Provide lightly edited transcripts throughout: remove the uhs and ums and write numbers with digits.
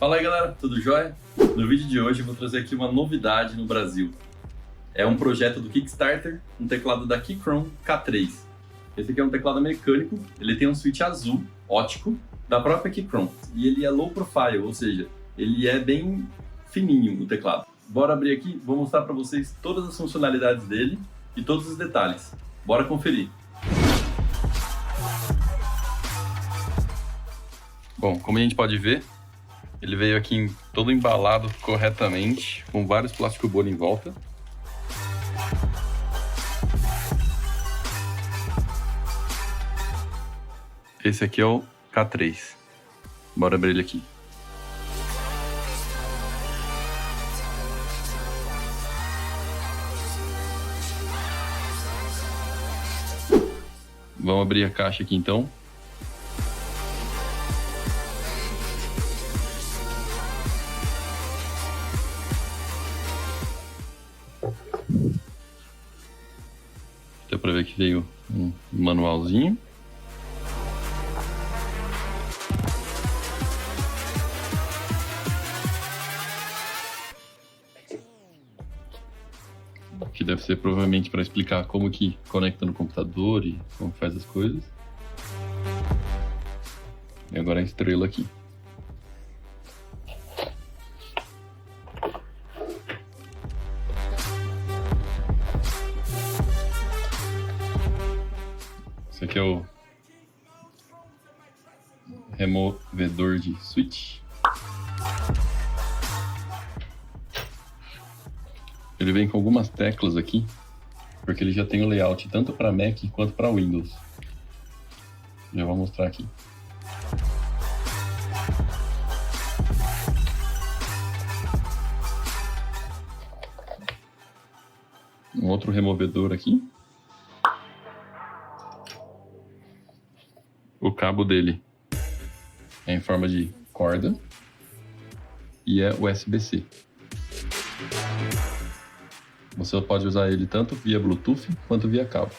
Fala aí galera, tudo jóia? No vídeo de hoje eu vou trazer aqui uma novidade no Brasil. É um projeto do Kickstarter, um teclado da Keychron K3. Esse aqui é um teclado mecânico, ele tem um switch azul, ótico, da própria Keychron. E ele é low profile, ou seja, ele é bem fininho o teclado. Bora abrir aqui, vou mostrar para vocês todas as funcionalidades dele e todos os detalhes. Bora conferir. Bom, como a gente pode ver, ele veio aqui todo embalado corretamente, com vários plástico bolha em volta. Esse aqui é o K3. Bora abrir ele aqui. Vamos abrir a caixa aqui então. Dá pra ver que veio um manualzinho. Que deve ser provavelmente para explicar como que conecta no computador e como faz as coisas. E agora a estrela aqui. Esse aqui é o removedor de switch. Ele vem com algumas teclas aqui, porque ele já tem o layout tanto para Mac quanto para Windows. Já vou mostrar aqui. Um outro removedor aqui. O cabo dele é em forma de corda e é USB-C. Você pode usar ele tanto via Bluetooth quanto via cabo.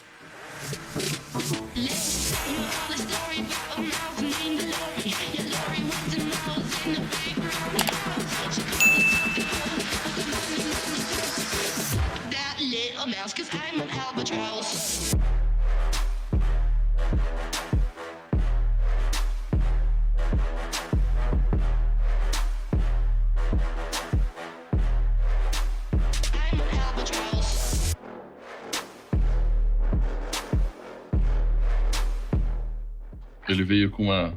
Ele veio com uma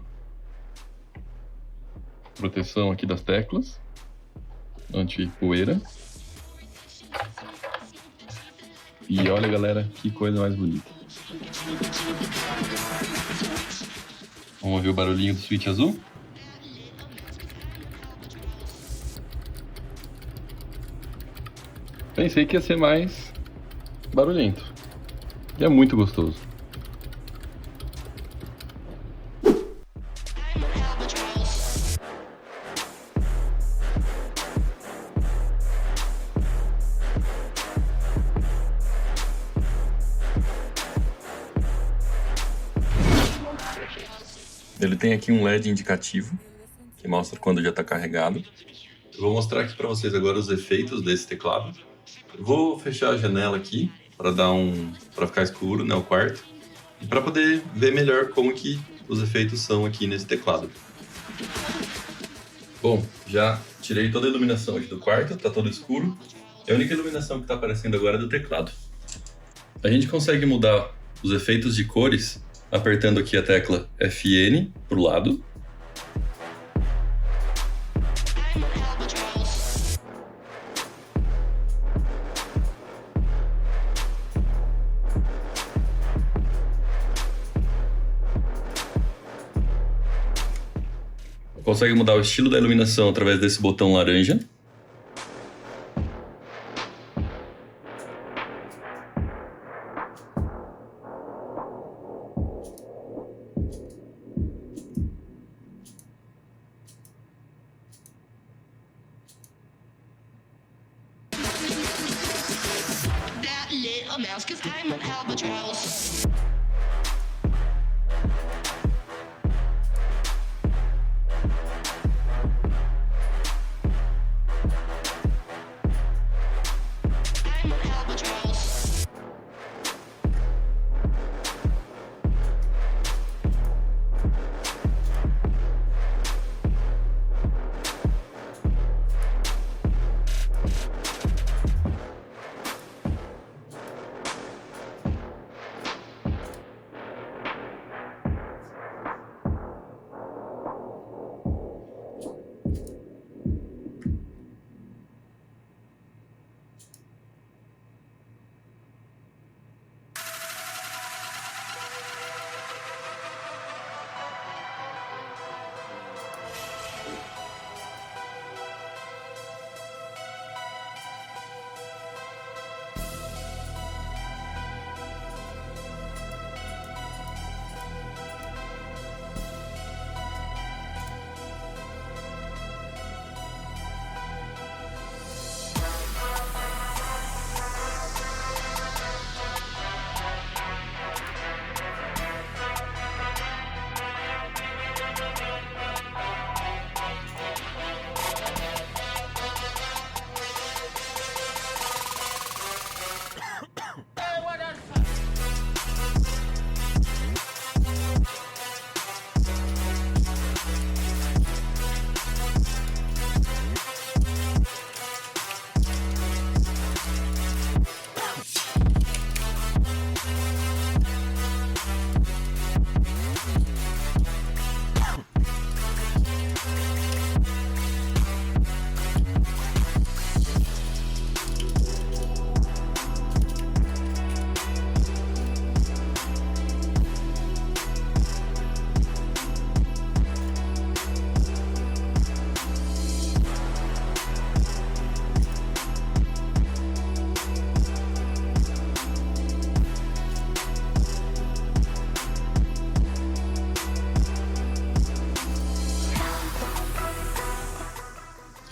proteção aqui das teclas, anti-poeira. E olha galera, que coisa mais bonita. Vamos ouvir o barulhinho do switch azul? Pensei que ia ser mais barulhento. E é muito gostoso. Ele tem aqui um LED indicativo, que mostra quando já está carregado. Eu vou mostrar aqui para vocês agora os efeitos desse teclado. Eu vou fechar a janela aqui, para ficar escuro, né, o quarto. E para poder ver melhor como que os efeitos são aqui nesse teclado. Bom, já tirei toda a iluminação aqui do quarto, está todo escuro. E a única iluminação que está aparecendo agora é do teclado. A gente consegue mudar os efeitos de cores apertando aqui a tecla FN para o lado. Consegue mudar o estilo da iluminação através desse botão laranja. little mouse, 'cause I'm an albatross.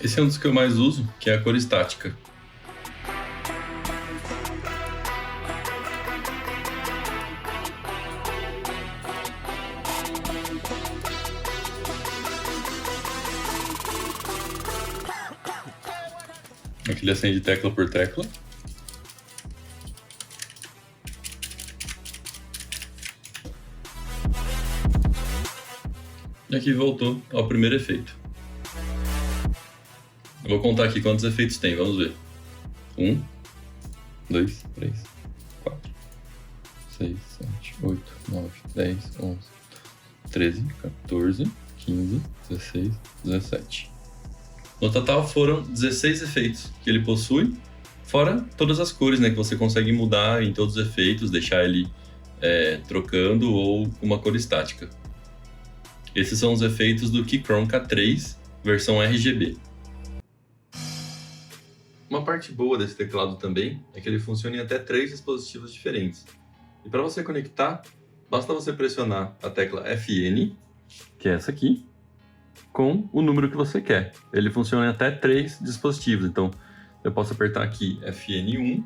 Esse é um dos que eu mais uso, que é a cor estática. Aqui ele acende tecla por tecla. E aqui voltou ao primeiro efeito. Eu vou contar aqui quantos efeitos tem, vamos ver. 1, 2, 3, 4, 6, 7, 8, 9, 10, 11, 13, 14, 15, 16, 17. No total foram 16 efeitos que ele possui, fora todas as cores, né, que você consegue mudar em todos os efeitos, deixar ele trocando ou com uma cor estática. Esses são os efeitos do Keychron K3 versão RGB. Uma parte boa desse teclado também é que ele funciona em até 3 dispositivos diferentes. E para você conectar, basta você pressionar a tecla FN, que é essa aqui, com o número que você quer. Ele funciona em até 3 dispositivos, então eu posso apertar aqui FN1,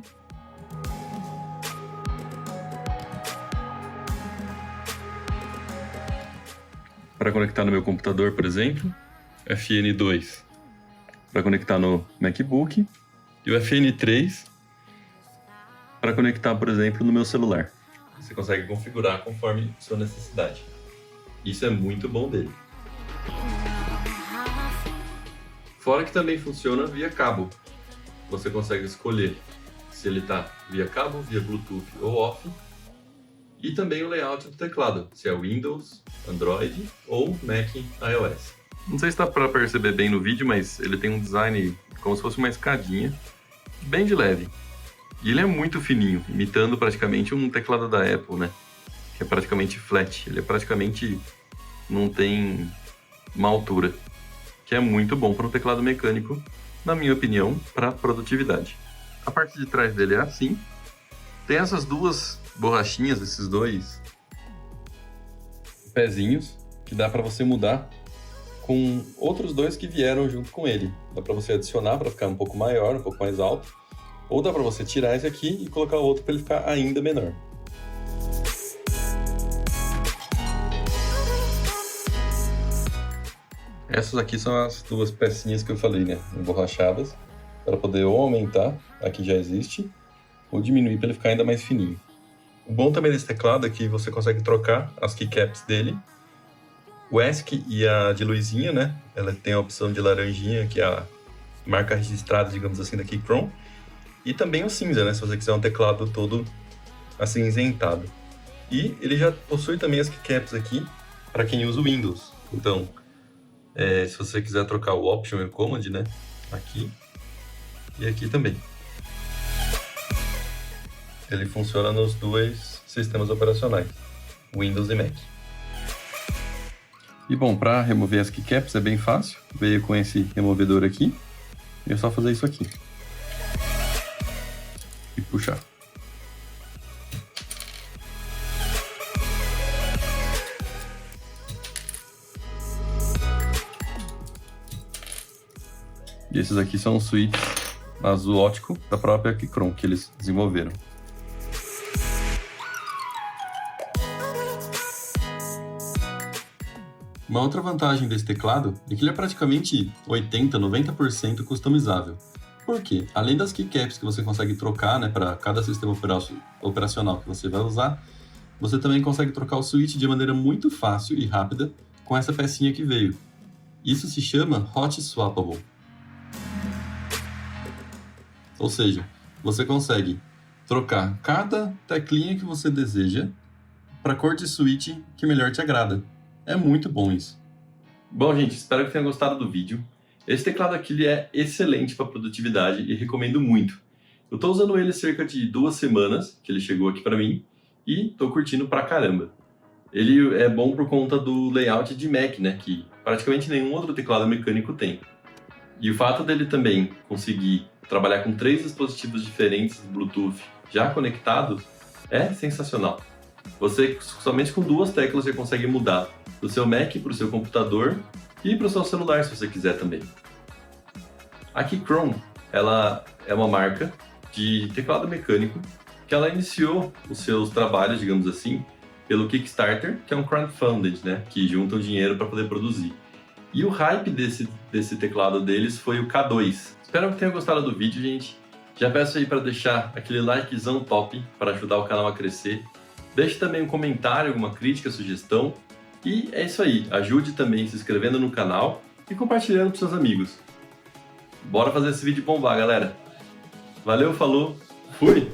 para conectar no meu computador, por exemplo, FN2 para conectar no MacBook e o FN3 para conectar, por exemplo, no meu celular. Você consegue configurar conforme sua necessidade. Isso é muito bom dele. Fora que também funciona via cabo. Você consegue escolher se ele está via cabo, via Bluetooth ou off. E também o layout do teclado, se é Windows, Android ou Mac iOS. Não sei se dá para perceber bem no vídeo, mas ele tem um design como se fosse uma escadinha, bem de leve. E ele é muito fininho, imitando praticamente um teclado da Apple, né? Que é praticamente flat, ele é praticamente não tem uma altura. Que é muito bom para um teclado mecânico, na minha opinião, para produtividade. A parte de trás dele é assim. Tem essas duas borrachinhas, esses dois pezinhos, que dá para você mudar com outros dois que vieram junto com ele. Dá para você adicionar para ficar um pouco maior, um pouco mais alto, ou dá para você tirar esse aqui e colocar o outro para ele ficar ainda menor. Essas aqui são as duas pecinhas que eu falei, né, emborrachadas, para poder ou aumentar, aqui já existe, ou diminuir para ele ficar ainda mais fininho. O bom também desse teclado é que você consegue trocar as keycaps dele. O ESC e a de luzinha, né? Ela tem a opção de laranjinha, que é a marca registrada, digamos assim, da Keychron. E também o cinza, né? Se você quiser um teclado todo acinzentado. E ele já possui também as keycaps aqui para quem usa o Windows. Então, se você quiser trocar o Option e o Command, né? Aqui e aqui também. Ele funciona nos dois sistemas operacionais, Windows e Mac. E bom, para remover as keycaps é bem fácil. Veio com esse removedor aqui. E é só fazer isso aqui. E puxar. E esses aqui são os switches azul ótico da própria Keychron que eles desenvolveram. Uma outra vantagem desse teclado é que ele é praticamente 80, 90% customizável. Por quê? Além das keycaps que você consegue trocar, né, para cada sistema operacional que você vai usar, você também consegue trocar o switch de maneira muito fácil e rápida com essa pecinha que veio. Isso se chama Hot Swappable. Ou seja, você consegue trocar cada teclinha que você deseja para a cor de switch que melhor te agrada. É muito bom isso. Bom, gente, espero que tenham gostado do vídeo. Esse teclado aqui ele é excelente para produtividade e recomendo muito. Eu estou usando ele cerca de 2 semanas, que ele chegou aqui para mim, e estou curtindo pra caramba. Ele é bom por conta do layout de Mac, né, que praticamente nenhum outro teclado mecânico tem. E o fato dele também conseguir trabalhar com 3 dispositivos diferentes Bluetooth já conectados é sensacional. Você, somente com 2 teclas, já consegue mudar do seu Mac para o seu computador e para o seu celular, se você quiser também. A Keychron, ela é uma marca de teclado mecânico que ela iniciou os seus trabalhos, digamos assim, pelo Kickstarter, que é um crowdfunding, né, que juntam dinheiro para poder produzir. E o hype desse teclado deles foi o K2. Espero que tenham gostado do vídeo, gente. Já peço aí para deixar aquele likezão top para ajudar o canal a crescer. Deixe também um comentário, alguma crítica, sugestão. E é isso aí, ajude também se inscrevendo no canal e compartilhando com seus amigos. Bora fazer esse vídeo bombar, galera. Valeu, falou, fui!